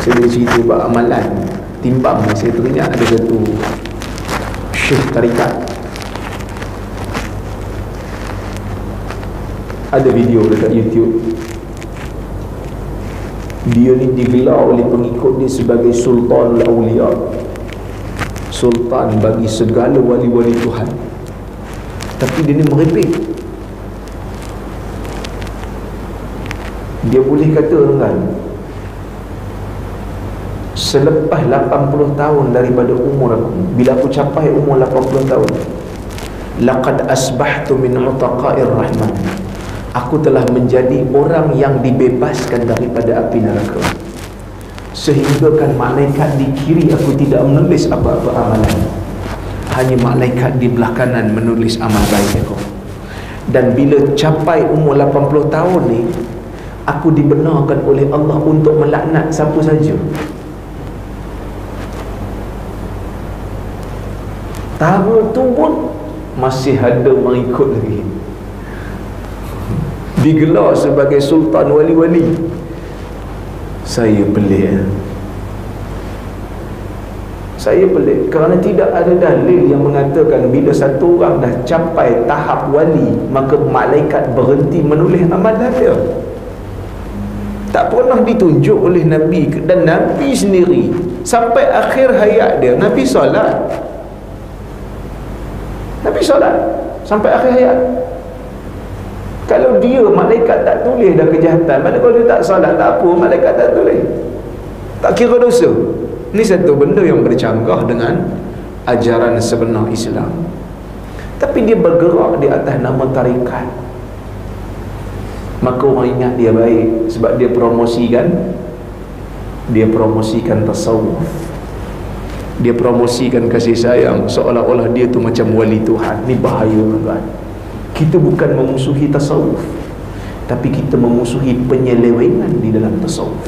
masa dia cerita buat amalan timbang, saya teringat ada satu syekh tarikat, ada video dekat YouTube. Dia ni digelar oleh pengikut dia sebagai Sultanul Awliya, sultan bagi segala wali-wali Tuhan. Tapi dia ni merepek. Dia boleh kata dengan selepas 80 tahun daripada umur aku, bila aku capai umur 80 tahun, laqad asbahtu min utaqa'ir rahman, aku telah menjadi orang yang dibebaskan daripada api neraka. Sehingga kan malaikat di kiri aku tidak menulis apa-apa amalan, hanya malaikat di belah kanan menulis amal baik aku. Dan bila capai umur 80 tahun ni, aku dibenarkan oleh Allah untuk melaknat siapa saja. Tahun tu pun masih ada mengikut lagi, digelar sebagai sultan wali-wali. Saya pelik, saya pelik kerana tidak ada dalil yang mengatakan bila satu orang dah capai tahap wali maka malaikat berhenti menulis amalan dia. Tak pernah ditunjuk oleh Nabi, dan Nabi sendiri sampai akhir hayat dia Nabi solat. Nabi solat sampai akhir hayat. Kalau dia malaikat tak tulis dah kejahatan, mana kalau dia tak solat tak apa, malaikat tak tulis, tak kira dosa. Ini satu benda yang bercanggah dengan ajaran sebenar Islam. Tapi dia bergerak di atas nama tarikat, maka orang ingat dia baik sebab dia promosikan tasawuf, dia promosikan kasih sayang, seolah-olah dia tu macam wali Tuhan. Ni bahaya kan? Kita bukan memusuhi tasawuf, tapi kita memusuhi penyelewengan di dalam tasawuf.